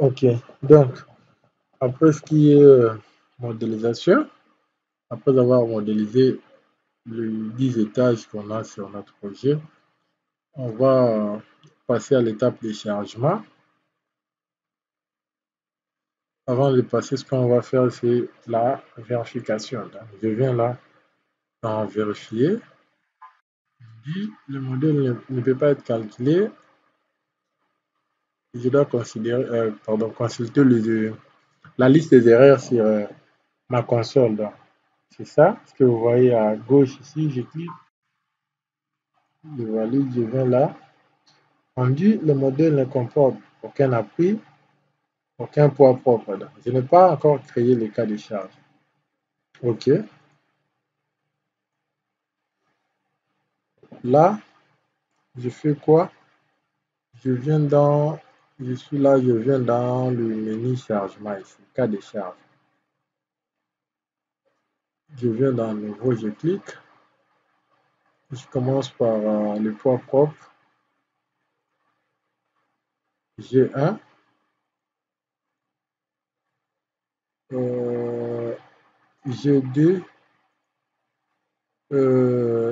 Ok, donc après ce qui est modélisation, après avoir modélisé les 10 étages qu'on a sur notre projet, on va passer à l'étape de chargement. Avant de passer, ce qu'on va faire, c'est la vérification. Donc, je viens là dans vérifier. Dit le modèle ne peut pas être calculé. Je dois consulter la liste des erreurs sur ma console. Donc, c'est ça, ce que vous voyez à gauche ici. Je clique, je valide, je viens là. On dit le modèle ne comporte aucun appui, aucun poids propre. Donc, je n'ai pas encore créé le cas de charge. OK. Là, je fais quoi? Je viens dans, je suis là, je viens dans le menu chargement ici, cas de charge. Je viens dans nouveau, je clique. Je commence par le poids propre. G1. G2.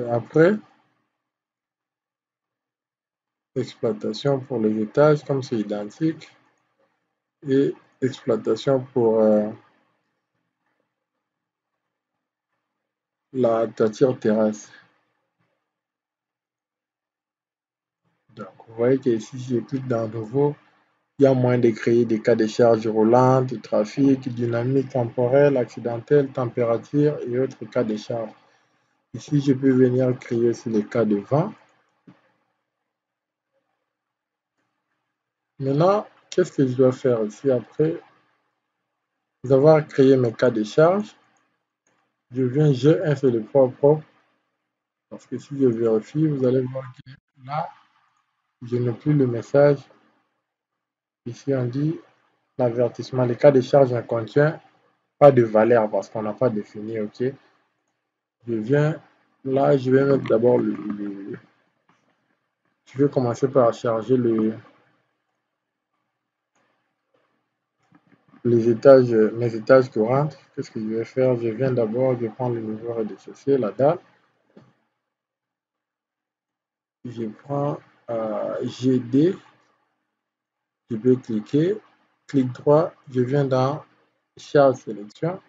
Après, exploitation pour les étages, comme c'est identique. Et exploitation pour la toiture terrasse. Donc, vous voyez que ici, si je clique dans nouveau, il y a moyen de créer des cas de charge roulantes, trafic, dynamique temporelle, accidentelle, température et autres cas de charge. Ici, je peux venir créer aussi les cas de vent. Maintenant, qu'est-ce que je dois faire ici après avoir créé mes cas de charge? Je viens G1, c'est le poids propre. Parce que si je vérifie, vous allez voir que là, je n'ai plus le message. Ici, on dit l'avertissement. Le cas de charge ne contient pas de valeur parce qu'on n'a pas défini, OK. Je viens là, je vais mettre d'abord je vais commencer par charger mes étages qui rentrent. Qu'est-ce que je vais faire? Je viens d'abord, je prends le niveau rez-de-chaussée, la dalle. Je prends GD, je peux cliquer, clic droit, je viens dans charge sélection.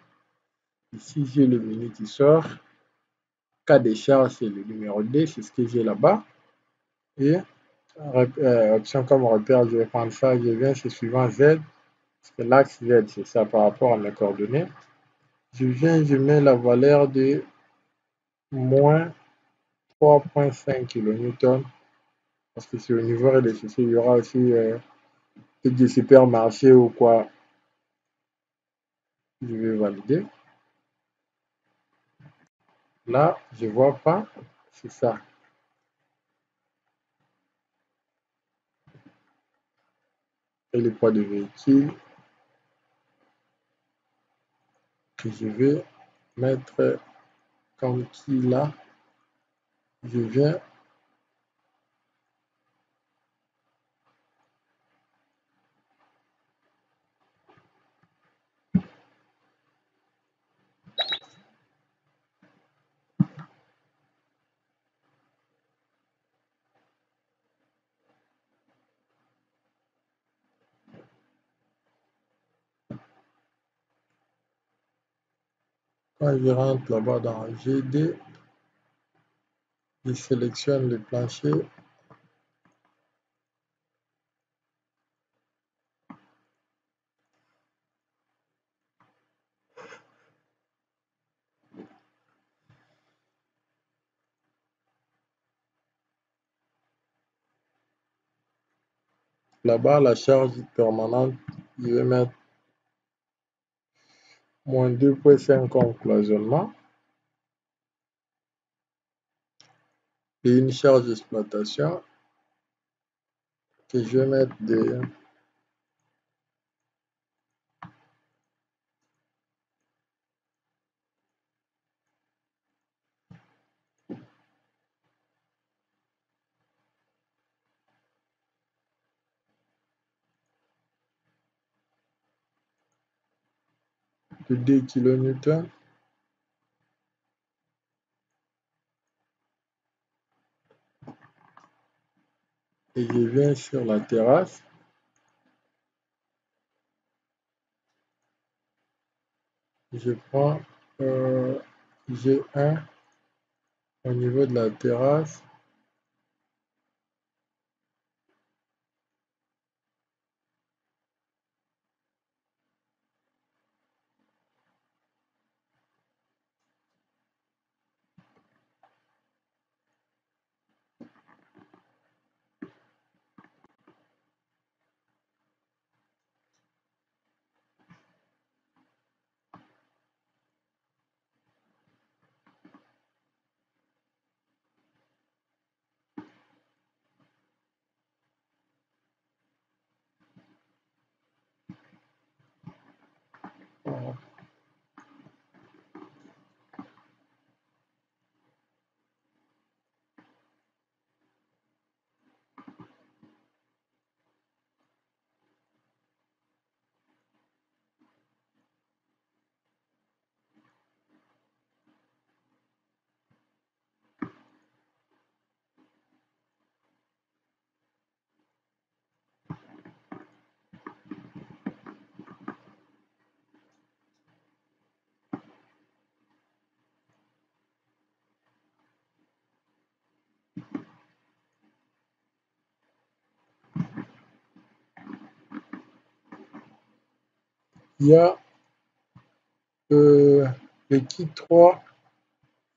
Ici, j'ai le menu qui sort. Cas de charge, c'est le numéro D, c'est ce que j'ai là-bas. Et option comme repère, je vais prendre ça, je viens, c'est suivant Z. Parce que l'axe Z, c'est ça par rapport à mes coordonnées. Je viens, je mets la valeur de moins 3,5 kN. Parce que sur le niveau rez-de-chaussée, il y aura aussi des supermarchés ou quoi. Je vais valider. Là, je ne vois pas. C'est ça. Et le poids de véhicule que je vais mettre comme qui là. Je viens. Quand je rentre là-bas dans GD, je sélectionne le plancher. Là-bas, la charge permanente, je vais mettre moins 2,5 comme cloisonnement. Et une charge d'exploitation que je vais mettre de de 2 kN. Et je viens sur la terrasse. Je prends G1 au niveau de la terrasse. Il y a le kit 3.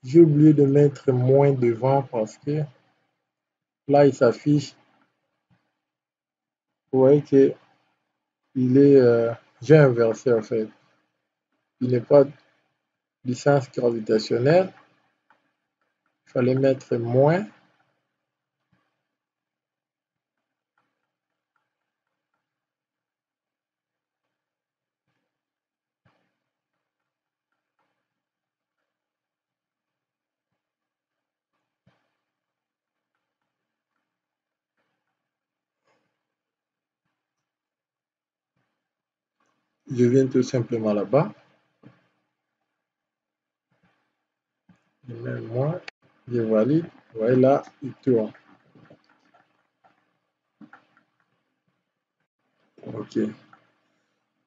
J'ai oublié de mettre moins devant parce que là, il s'affiche. Vous voyez que il est, j'ai inversé en fait. Il n'est pas du sens gravitationnel. Il fallait mettre moins. Je viens tout simplement là-bas. Je mets moins. Je valide. Voilà, il tourne. OK.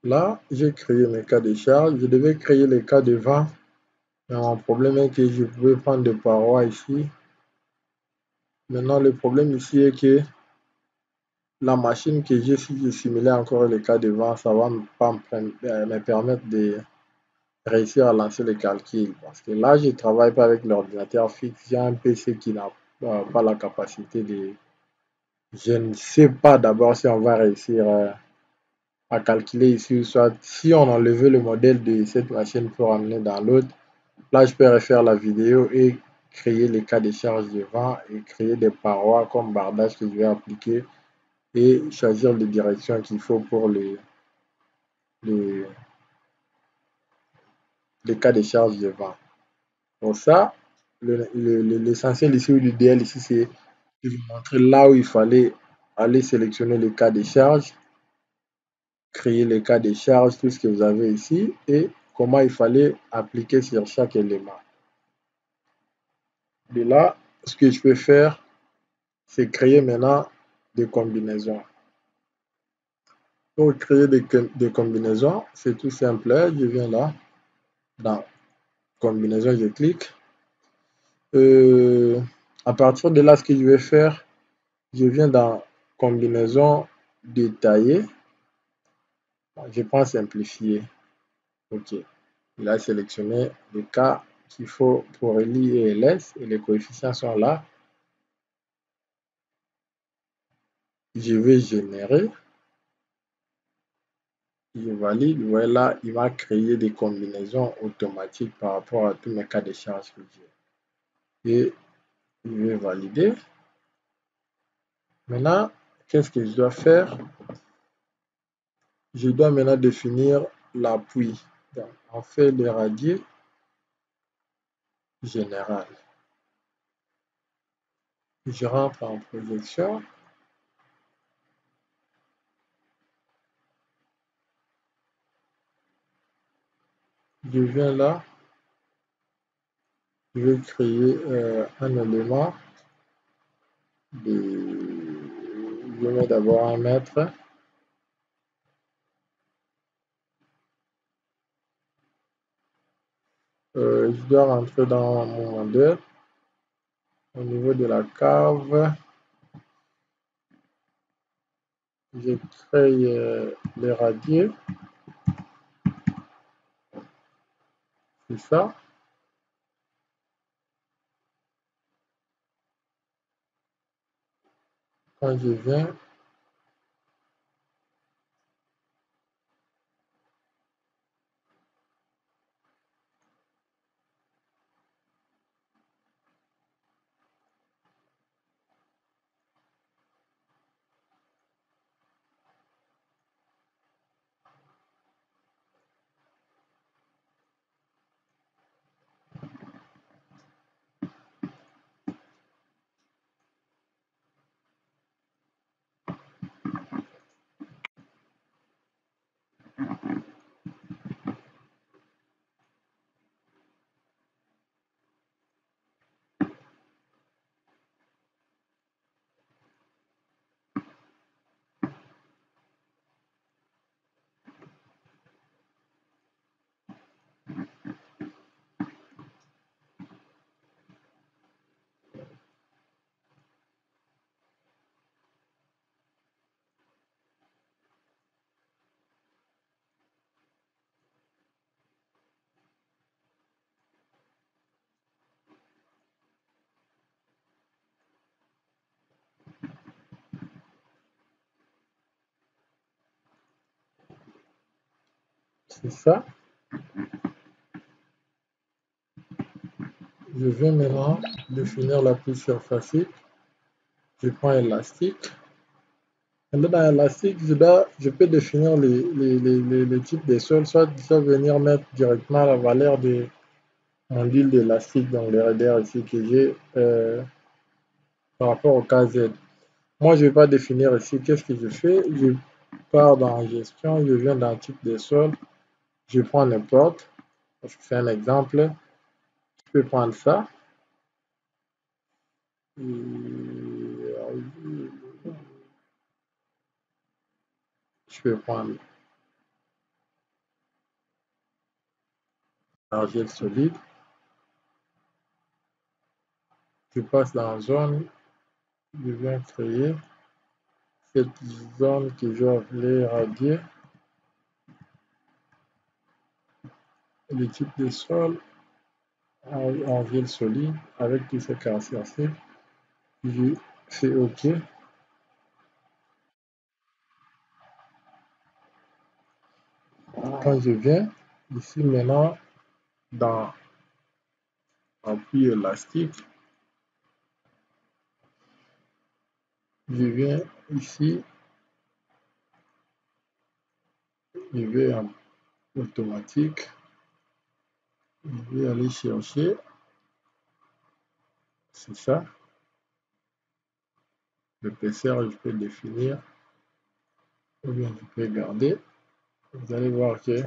Là, j'ai créé mes cas de charge. Je devais créer les cas de vent. Mais mon problème est que je pouvais prendre des parois ici. Maintenant, le problème ici est que la machine que j'ai, si je simulais encore les cas de vent, ça va pas me permettre de réussir à lancer les calculs. Parce que là, je ne travaille pas avec l'ordinateur fixe. J'ai un PC qui n'a pas la capacité de... Je ne sais pas d'abord si on va réussir à calculer ici, soit si on enlevait le modèle de cette machine pour amener dans l'autre. Là, je peux refaire la vidéo et créer les cas de charge de vent et créer des parois comme bardage que je vais appliquer et choisir les directions qu'il faut pour les, les cas de charge de vent. Pour ça, l'essentiel ici ou l'idéal ici, c'est de vous montrer là où il fallait aller sélectionner les cas de charge, créer les cas de charge, tout ce que vous avez ici, et comment il fallait appliquer sur chaque élément. De là, ce que je peux faire, c'est créer maintenant des combinaisons. Pour créer des combinaisons, c'est tout simple. Je viens là, dans combinaison, je clique. À partir de là, ce que je vais faire, je viens dans combinaison détaillée. Je prends simplifier. OK. Il a sélectionné les cas qu'il faut pour LI et LS et les coefficients sont là. Je vais générer. Je valide. Voilà, il va créer des combinaisons automatiques par rapport à tous mes cas de charge que j'ai. Et je vais valider. Maintenant, qu'est-ce que je dois faire? Je dois maintenant définir l'appui. On fait le radier général. Je rentre en projection. je viens là, je vais créer un élément. Je mets d'abord 1 mètre. Je dois rentrer dans mon modèle. Au niveau de la cave, je crée les radiers. C'est ça. Quand je viens, c'est ça. Je vais maintenant définir la couche surfacique. Je prends élastique. Maintenant, dans élastique, je peux définir les types de sols, soit je vais venir mettre directement la valeur de mon huile d'élastique, donc le RDR ici que j'ai par rapport au KZ. Moi, je ne vais pas définir ici. Qu'est-ce que je fais? Je pars dans gestion, je viens dans type de sol, je prends n'importe, parce que c'est un exemple. Je peux prendre ça. Je peux prendre l'argile solide. Je passe dans zone, je viens créer cette zone que je vais appeler radier. Le type de sol, argile solide, avec tous ces caractéristiques. Je fais OK. Quand je viens ici maintenant dans appui élastique, je viens ici, je vais en automatique, je vais aller chercher, c'est ça, l'épaisseur je peux définir, ou bien je peux garder. Vous allez voir que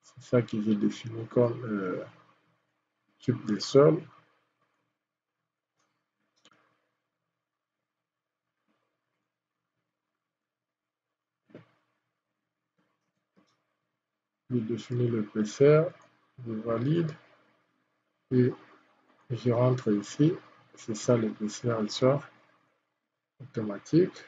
c'est ça que j'ai défini comme type de sol. Je définis l'épaisseur, je valide et je rentre ici. C'est ça l'épaisseur, il sort automatique.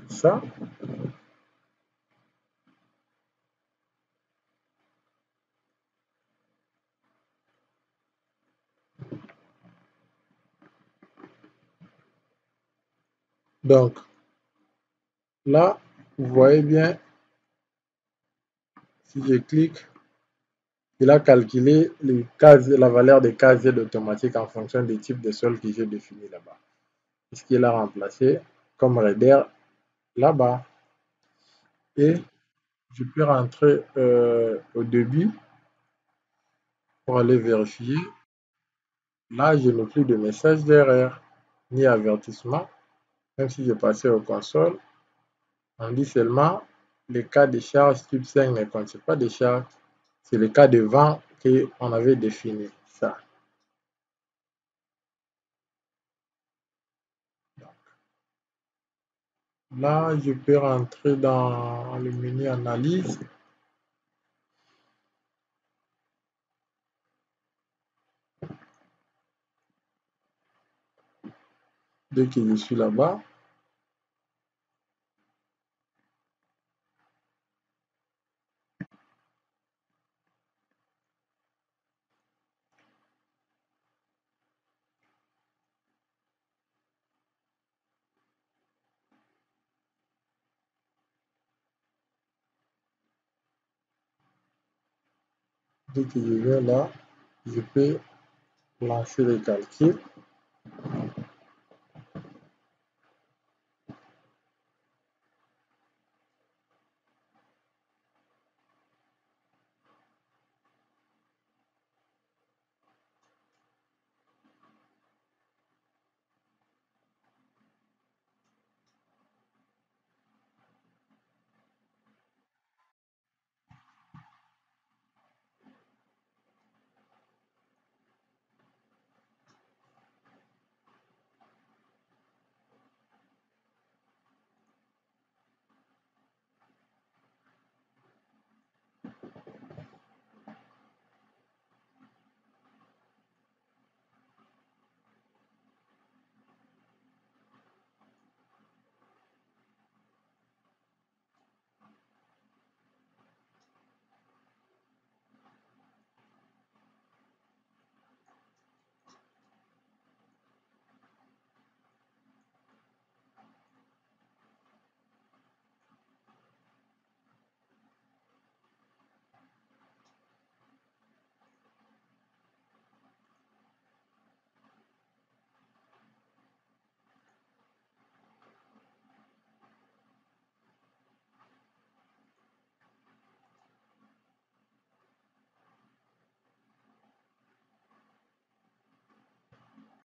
C'est ça. Donc là, vous voyez bien, si je clique, Il a calculé la valeur des cases Z automatiques en fonction des types de sols que j'ai définis là-bas. Puisqu'il a remplacé comme raider là-bas. Et je peux rentrer au début pour aller vérifier. Là, je n'ai plus de message d'erreur ni avertissement. Même si je passais aux consoles, on dit seulement le cas de charge type 5 ne contient pas de charge. C'est le cas de vent qu'on avait défini. Ça. Là, je peux rentrer dans le menu analyse. Dès que je suis là-bas, dès que je viens là, je peux lancer les calculs.